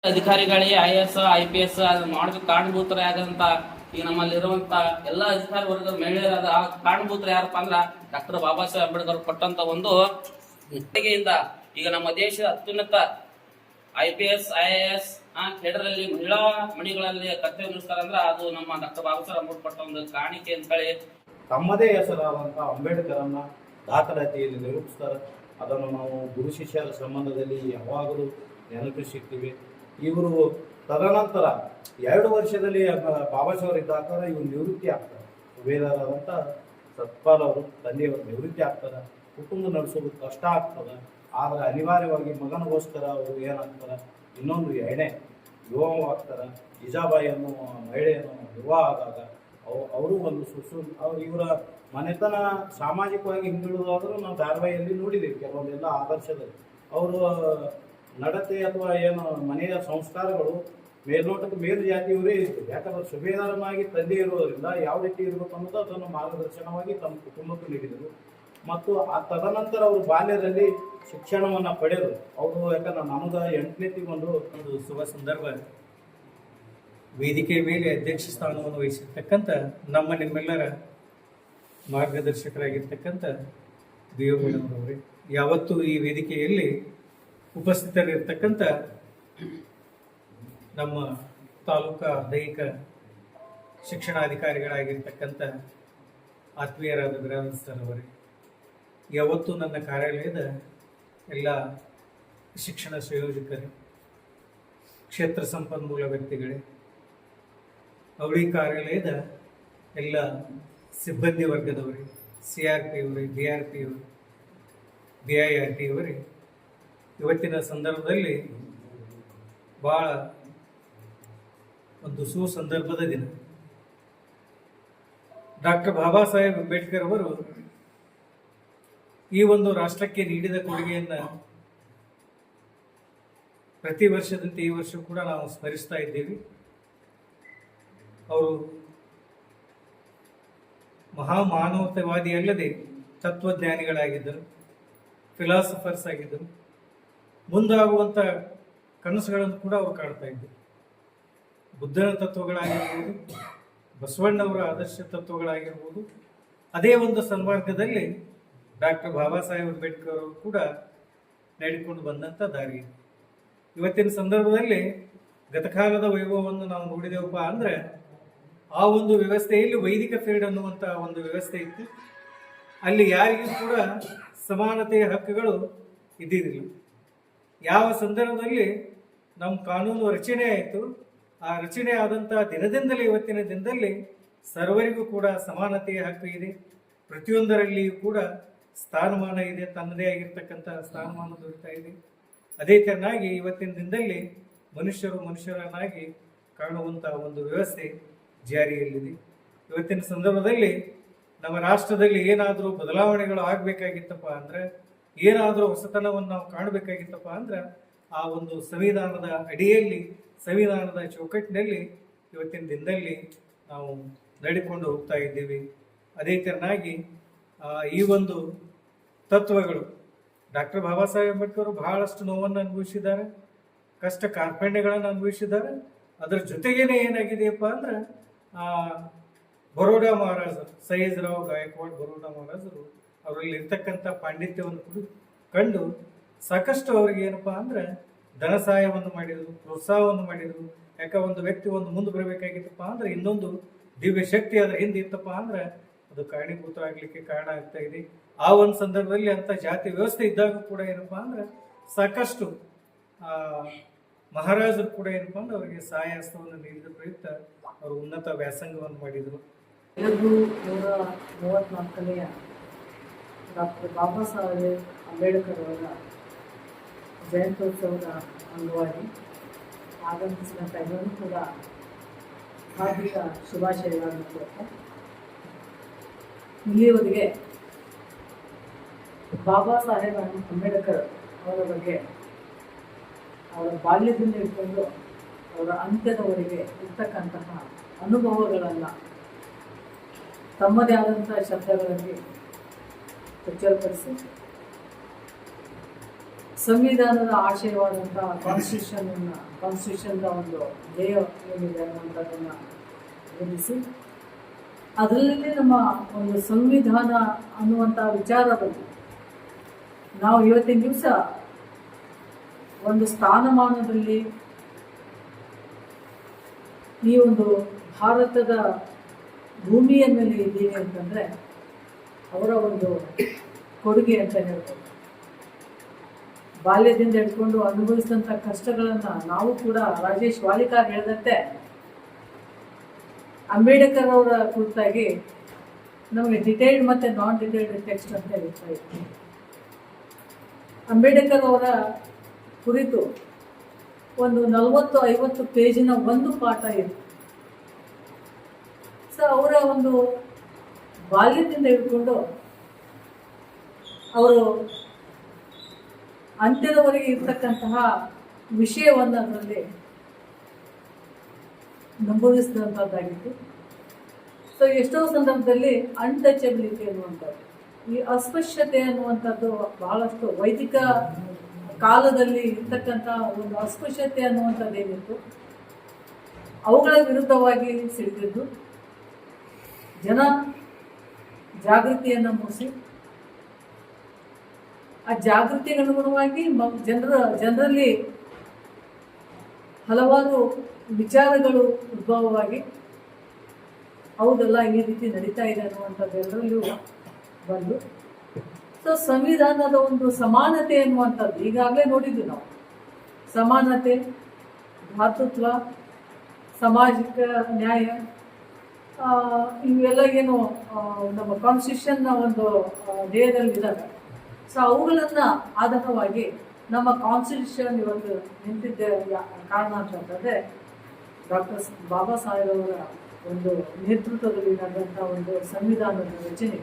ಅಧಿಕಾರಿಗಳಿಗೆ IAS IPS ಮಾಡಬೇಕು ಕಾರಣಭೂತರು ಯಾರಂತ ಈಗ ನಮ್ಮಲ್ಲಿರುವಂತ ಎಲ್ಲ ಅಧಿಕಾರಿ ವರ್ಗದ ಮಹಿಳೆಯರಾದ ಕಾರಣಭೂತರು ಯಾರಪ್ಪ ಅಂದ್ರ ಡಾಕ್ಟರ್ ಬಾಬಾ ಸಾಹೇಬ್ ಅಂಬೇಡ್ಕರ್ ಕೊಟ್ಟಂತ ಒಂದು ಇಟ್ಟಿಗೆಯಿಂದ ಈಗ ನಮ್ಮ ದೇಶದ ಅತ್ಯುನ್ನತ IPS IAS ಕೇಡರಲ್ಲಿ ಮಹಿಳಾ ಮಣಿಗಳಲ್ಲಿ ಕರ್ತವ್ಯ ನಿರ್ವಹಿಸ್ತಾರೆ ಅಂದ್ರೆ ಅದು ನಮ್ಮ ಡಾಕ್ಟರ್ ಬಾಬಾ ಸಾಹೇಬ್ ಅಂಬೇಡ್ಕರ್ ಕೊಟ್ಟ ಒಂದು ಕಾಣಿಕೆ ಅಂತ ಹೇಳಿ ತಮ್ಮದೇ ಹೆಸರಾದಂಥ ಅಂಬೇಡ್ಕರನ್ನ ದಾಖಲಾತಿಯಲ್ಲಿ ನಿರೂಪಿಸ್ತಾರೆ. ಅದನ್ನು ನಾವು ಗುರು ಶಿಷ್ಯರ ಸಂಬಂಧದಲ್ಲಿ ಯಾವಾಗಲೂ ನೆನಪಿಸಿರ್ತೀವಿ. ಇವರು ತದನಂತರ 2 ವರ್ಷದಲ್ಲಿ ಬಾಬಾ ಸಾಹೇಬ್ ಇದ್ದಾಗ ಇವರು ನಿವೃತ್ತಿ ಆಗ್ತಾರೆ. ಸುಬೇದಾರರಂತ ಸತ್ಪಾಲ್ ಅವರು ತಂದೆಯವರು ನಿವೃತ್ತಿ ಆಗ್ತಾರೆ. ಕುಟುಂಬ ನಡೆಸೋದು ಕಷ್ಟ ಆಗ್ತದೆ. ಆದರೆ ಅನಿವಾರ್ಯವಾಗಿ ಮಗನಿಗೋಸ್ಕರ ಅವರು ಏನಾಗ್ತಾರೆ, ಇನ್ನೊಂದು ಎಣ್ಣೆ ವಿವಾಹವಾಗ್ತಾರೆ. ಇಜಾಬಾಯಿ ಅನ್ನೋ ಮಹಿಳೆಯನ್ನು ವಿವಾಹ ಆದಾಗ ಅವರು ಒಂದು ಇವರ ಮನೆತನ ಸಾಮಾಜಿಕವಾಗಿ ಹಿಂದುಳಿದಾದರೂ ನಾವು ಧಾರಾವಾಹಿಯಲ್ಲಿ ನೋಡಿದ್ದೀವಿ. ಕೆಲವೊಂದೆಲ್ಲ ಆದರ್ಶದಲ್ಲಿ ಅವರು ನಡತೆ ಅಥವಾ ಏನು ಮನೆಯ ಸಂಸ್ಕಾರಗಳು ಮೇಲ್ನೋಟಕ್ಕೆ ಮೇಲು ಜಾತಿಯವರೇ ಇರ್ತದೆ. ಯಾಕಂದ್ರೆ ಸುಬೇದಾರನಾಗಿ ತಂದೆ ಇರೋದರಿಂದ ಯಾವ ರೀತಿ ಇರಬೇಕು ಅನ್ನೋದು ಅದನ್ನು ಮಾರ್ಗದರ್ಶನವಾಗಿ ತಮ್ಮ ಕುಟುಂಬಕ್ಕೆ ನೀಡಿದರು. ಮತ್ತು ಆ ತದನಂತರ ಅವರು ಬಾಲ್ಯದಲ್ಲಿ ಶಿಕ್ಷಣವನ್ನು ಪಡೆದರು. ಅವರು ಯಾಕಂದ್ರೆ ನಮಗೆ 8ನೇ ಒಂದು ಶುಭ ಸಂದರ್ಭ. ವೇದಿಕೆ ಮೇಲೆ ಅಧ್ಯಕ್ಷ ಸ್ಥಾನವನ್ನು ವಹಿಸಿರ್ತಕ್ಕಂಥ ನಿಮ್ಮೆಲ್ಲರ ಮಾರ್ಗದರ್ಶಕರಾಗಿರ್ತಕ್ಕಂಥ BO ಮೇಡಮ್ ಅವರೇ, ಯಾವತ್ತೂ ಈ ವೇದಿಕೆಯಲ್ಲಿ ಉಪಸ್ಥಿತರಿರ್ತಕ್ಕಂಥ ನಮ್ಮ ತಾಲೂಕಾ ದೈಹಿಕ ಶಿಕ್ಷಣಾಧಿಕಾರಿಗಳಾಗಿರ್ತಕ್ಕಂಥ ಆತ್ಮೀಯರಾದ ಬಿರಾದರ್ ಸರ್ ಅವರೇ, ಯಾವತ್ತೂ ನನ್ನ ಕಾರ್ಯಾಲಯದ ಎಲ್ಲ ಶಿಕ್ಷಣ ಸಂಯೋಜಕರೇ, ಕ್ಷೇತ್ರ ಸಂಪನ್ಮೂಲ ವ್ಯಕ್ತಿಗಳೇ, ಅವಳಿ ಕಾರ್ಯಾಲಯದ ಎಲ್ಲ ಸಿಬ್ಬಂದಿ ವರ್ಗದವರೇ, CRP ಅವರೇ, BRP ಅವರು, BIRT ಅವರೇ, ಇವತ್ತಿನ ಸಂದರ್ಭದಲ್ಲಿ ಭಾಳ ಒಂದು ಸುಸಂದರ್ಭದ ದಿನ. ಡಾಕ್ಟರ್ ಬಾಬಾ ಸಾಹೇಬ್ ಅಂಬೇಡ್ಕರ್ ಅವರು ಈ ಒಂದು ರಾಷ್ಟ್ರಕ್ಕೆ ನೀಡಿದ ಕೊಡುಗೆಯನ್ನು ಪ್ರತಿ ವರ್ಷದಂತೆ ಈ ವರ್ಷ ಕೂಡ ನಾವು ಸ್ಮರಿಸ್ತಾ ಇದ್ದೀವಿ. ಅವರು ಮಹಾಮಾನವತಾವಾದಿ ಅಲ್ಲದೆ ತತ್ವಜ್ಞಾನಿಗಳಾಗಿದ್ದರು, ಫಿಲಾಸಫರ್ಸ್ ಆಗಿದ್ದರು. ಮುಂದಾಗುವಂಥ ಕನಸುಗಳನ್ನು ಕೂಡ ಅವರು ಕಾಣ್ತಾ ಇದ್ದರು. ಬುದ್ಧನ ತತ್ವಗಳಾಗಿರ್ಬೋದು, ಬಸವಣ್ಣವರ ಆದರ್ಶ ತತ್ವಗಳಾಗಿರ್ಬೋದು, ಅದೇ ಒಂದು ಸನ್ಮಾರ್ಗದಲ್ಲಿ ಡಾಕ್ಟರ್ ಬಾಬಾ ಸಾಹೇಬ್ ಅಂಬೇಡ್ಕರ್ ಅವರು ಕೂಡ ನಡೆದುಕೊಂಡು ಬಂದಂಥ ದಾರಿ. ಇವತ್ತಿನ ಸಂದರ್ಭದಲ್ಲಿ ಗತಕಾಲದ ವೈಭವವನ್ನು ನಾವು ನೋಡಿದೆವಪ್ಪ ಅಂದರೆ ಆ ಒಂದು ವ್ಯವಸ್ಥೆಯಲ್ಲಿ ವೈದಿಕ ಫೀಲ್ಡ್ ಅನ್ನುವಂಥ ಒಂದು ವ್ಯವಸ್ಥೆ ಇತ್ತು. ಅಲ್ಲಿ ಯಾರಿಗೂ ಕೂಡ ಸಮಾನತೆಯ ಹಕ್ಕುಗಳು ಇದ್ದಿದ್ದಿಲ್ಲ. ಯಾವ ಸಂದರ್ಭದಲ್ಲಿ ನಮ್ಮ ಕಾನೂನು ರಚನೆ ಆಯಿತು, ಆ ರಚನೆ ಆದಂಥ ದಿನದಿಂದಲೇ ಇವತ್ತಿನ ದಿನದಲ್ಲಿ ಸರ್ವರಿಗೂ ಕೂಡ ಸಮಾನತೆಯ ಹಕ್ಕು ಇದೆ. ಪ್ರತಿಯೊಂದರಲ್ಲಿಯೂ ಕೂಡ ಸ್ಥಾನಮಾನ ಇದೆ, ತನ್ನದೇ ಆಗಿರ್ತಕ್ಕಂಥ ಸ್ಥಾನಮಾನ ದೊರೀತಾ ಇದೆ. ಅದೇ ತೆರನಾಗಿ ಇವತ್ತಿನ ದಿನದಲ್ಲಿ ಮನುಷ್ಯರನ್ನಾಗಿ ಕಾಣುವಂಥ ಒಂದು ವ್ಯವಸ್ಥೆ ಜಾರಿಯಲ್ಲಿದೆ. ಇವತ್ತಿನ ಸಂದರ್ಭದಲ್ಲಿ ನಮ್ಮ ರಾಷ್ಟ್ರದಲ್ಲಿ ಏನಾದರೂ ಬದಲಾವಣೆಗಳು ಆಗಬೇಕಾಗಿತ್ತಪ್ಪ ಅಂದರೆ, ಏನಾದರೂ ಹೊಸತನವನ್ನು ನಾವು ಕಾಣಬೇಕಾಗಿತ್ತಪ್ಪ ಅಂದ್ರೆ ಆ ಒಂದು ಸಂವಿಧಾನದ ಅಡಿಯಲ್ಲಿ, ಸಂವಿಧಾನದ ಚೌಕಟ್ಟಿನಲ್ಲಿ ಇವತ್ತಿನ ದಿನದಲ್ಲಿ ನಾವು ನಡೆದುಕೊಂಡು ಹೋಗ್ತಾ ಇದ್ದೀವಿ. ಅದೇ ತೆರನಾಗಿ ಈ ಒಂದು ತತ್ವಗಳು ಡಾಕ್ಟರ್ ಬಾಬಾ ಸಾಹೇಬ್ ಅಂಬೇಡ್ಕರ್ ಬಹಳಷ್ಟು ನೋವನ್ನು ಅನುಭವಿಸಿದ್ದಾರೆ, ಕಷ್ಟ ಕಾರ್ಪಣ್ಯಗಳನ್ನು ಅನುಭವಿಸಿದ್ದಾರೆ. ಅದರ ಜೊತೆಗೇನೆ ಏನಾಗಿದೆಯಪ್ಪ ಅಂದ್ರೆ ಬರೋಡಾ ಮಹಾರಾಜರು, ಸಯ್ಯದ್ರಾವ್ ಗಾಯಕ್ವಾಡ್ ಬರೋಡಾ ಮಹಾರಾಜರು ಅವರಲ್ಲಿ ಇರ್ತಕ್ಕಂಥ ಪಾಂಡಿತ್ಯವನ್ನು ಕಂಡು ಸಾಕಷ್ಟು ಅವ್ರಿಗೆ ಏನಪ್ಪಾ ಅಂದ್ರೆ ಧನ ಸಹಾಯವನ್ನು ಮಾಡಿದರು, ಪ್ರೋತ್ಸಾಹವನ್ನು ಮಾಡಿದರು. ಯಾಕೆ ಒಂದು ವ್ಯಕ್ತಿ ಒಂದು ಮುಂದೆ ಬರಬೇಕಾಗಿತ್ತಪ್ಪ ಅಂದ್ರೆ ಇನ್ನೊಂದು ದಿವ್ಯ ಶಕ್ತಿ ಅದರ ಹಿಂದೆ ಇತ್ತಪ್ಪ ಅಂದ್ರೆ ಅದು ಕಾರಣೀಭೂತರಾಗಲಿಕ್ಕೆ ಕಾರಣ ಆಗ್ತಾ ಇದೆ. ಆ ಒಂದು ಸಂದರ್ಭದಲ್ಲಿ ಅಂತ ಜಾತಿ ವ್ಯವಸ್ಥೆ ಇದ್ದಾಗ ಕೂಡ ಏನಪ್ಪಾ ಅಂದ್ರೆ ಸಾಕಷ್ಟು ಮಹಾರಾಜರು ಕೂಡ ಏನಪ್ಪಾ ಅಂದ್ರೆ ಅವರಿಗೆ ಸಹಾಯ ಹಸ್ತವನ್ನು ನೀಡಿದ ಪ್ರಯುಕ್ತ ಅವರು ಉನ್ನತ ವ್ಯಾಸಂಗವನ್ನು ಮಾಡಿದರು. 1934ನೇ ಡಾಕ್ಟರ್ ಬಾಬಾ ಸಾಹೇಬ್ ಅಂಬೇಡ್ಕರ್ ಅವರ ಜಯಂತ್ಯೋತ್ಸವದ ಅಂಗವಾಗಿ ಆಗಮಿಸಿದಂಥ ಎಲ್ಲರೂ ಕೂಡ ಹಾರ್ದಿಕ ಶುಭಾಶಯಗಳನ್ನು ಕೊಡುತ್ತೆ. ಇಲ್ಲಿಯವರೆಗೆ ಬಾಬಾ ಸಾಹೇಬ್ ಅಂಬೇಡ್ಕರ್ ಅವರ ಬಗ್ಗೆ ಅವರ ಬಾಲ್ಯದಿಂದ ಇಟ್ಕೊಂಡು ಅವರ ಅಂತ್ಯದವರೆಗೆ ಇರ್ತಕ್ಕಂತಹ ಅನುಭವಗಳನ್ನು ತಮ್ಮದೇ ಆದಂಥ ಶಬ್ದಗಳಲ್ಲಿ ಪ್ರಚುರಪಡಿಸಿ ಸಂವಿಧಾನದ ಆಶಯವಾದಂತಹ ಕಾನ್ಸ್ಟಿಟ್ಯೂಷನ್ನ ಒಂದು ಧ್ಯೇಯ ಏನಿದೆ ಅನ್ನುವಂಥದ್ದನ್ನು ಗಮನಿಸಿ ಅದರಲ್ಲಿ ನಮ್ಮ ಒಂದು ಸಂವಿಧಾನ ಅನ್ನುವಂಥ ವಿಚಾರ ಬಗ್ಗೆ ನಾವು ಇವತ್ತಿನ ದಿವಸ ಒಂದು ಸ್ಥಾನಮಾನದಲ್ಲಿ ಈ ಒಂದು ಭಾರತದ ಭೂಮಿಯ ಮೇಲೆ ಇದ್ದೀವಿ ಅಂತಂದರೆ ಅವರ ಒಂದು ಕೊಡುಗೆ ಅಂತ ಹೇಳ್ಬೋದು. ಬಾಲ್ಯದಿಂದ ಹಿಡ್ಕೊಂಡು ಅನುಭವಿಸಿದಂಥ ಕಷ್ಟಗಳನ್ನು ನಾವು ಕೂಡ ರಾಜೇಶ್ ವಾಲಿಕಾರ್ ಹೇಳಿದಂತೆ ಅಂಬೇಡ್ಕರ್ ಅವರ ಕುರಿತಾಗಿ ನಮಗೆ ಡಿಟೈಲ್ಡ್ ಮತ್ತು ನಾನ್ ಡಿಟೈಲ್ಡ್ ಟೆಕ್ಸ್ಟ್ ಅಂತ ಹೇಳ್ತಾ ಇತ್ತು. ಅಂಬೇಡ್ಕರ್ ಅವರ ಕುರಿತು ಒಂದು 40-50 ಪೇಜಿನ ಒಂದು ಪಾಠ ಇತ್ತು. ಸೊ ಅವರ ಒಂದು ಬಾಲ್ಯದಿಂದ ಹಿಡ್ಕೊಂಡು ಅವರು ಅಂತ್ಯದವರೆಗೆ ಇರ್ತಕ್ಕಂತಹ ವಿಷಯವನ್ನು ಅದರಲ್ಲಿ ನಮೂದಿಸಿದಂಥದ್ದಾಗಿತ್ತು. ಸೊ ಎಷ್ಟೋ ಸಂದರ್ಭದಲ್ಲಿ ಅನ್ಟಚಬಿಲಿಟಿ ಅನ್ನುವಂಥದ್ದು, ಈ ಅಸ್ಪೃಶ್ಯತೆ ಅನ್ನುವಂಥದ್ದು ಬಹಳಷ್ಟು ವೈದಿಕ ಕಾಲದಲ್ಲಿ ಇರ್ತಕ್ಕಂಥ ಒಂದು ಅಸ್ಪೃಶ್ಯತೆ ಅನ್ನುವಂಥದ್ದು ಏನಿತ್ತು ಅವುಗಳ ವಿರುದ್ಧವಾಗಿ ಸಿಡಿದಿದ್ದು ಜನ ಜಾಗೃತಿಯನ್ನು ಮೂಡಿಸಿ ಆ ಜಾಗೃತಿಗೆ ಅನುಗುಣವಾಗಿ ಜನರಲ್ಲಿ ಹಲವಾರು ವಿಚಾರಗಳು ಉದ್ಭವವಾಗಿ ಹೌದಲ್ಲ ಈ ರೀತಿ ನಡೀತಾ ಇದೆ ಅನ್ನುವಂಥದ್ದು ಎಲ್ಲರಲ್ಲೂ ಬಂದು ಸೊ ಸಂವಿಧಾನದ ಒಂದು ಸಮಾನತೆ ಅನ್ನುವಂಥದ್ದು ಈಗಾಗಲೇ ನೋಡಿದ್ವಿ ನಾವು. ಸಮಾನತೆ, ಭ್ರಾತೃತ್ವ, ಸಾಮಾಜಿಕ ನ್ಯಾಯ, ಇವೆಲ್ಲ ಏನು ನಮ್ಮ ಕಾನ್ಸ್ಟಿಟ್ಯೂಷನ್ನ ಒಂದು ಧ್ಯೇಯದಲ್ಲಿ ಇದ್ದಾವೆ. ಸೊ ಅವುಗಳನ್ನು ಆಧಾರವಾಗಿ ನಮ್ಮ ಕಾನ್ಸ್ಟಿಟ್ಯೂಷನ್ ಇವತ್ತು ನಿಂತಿದ್ದ ಕಾರಣ ಅಂತಂದರೆ ಡಾಕ್ಟರ್ ಬಾಬಾ ಸಾಹೇಬ್ ಅವರ ಒಂದು ನೇತೃತ್ವದಲ್ಲಿ ನಡೆದಂಥ ಒಂದು ಸಂವಿಧಾನದ ರಚನೆ.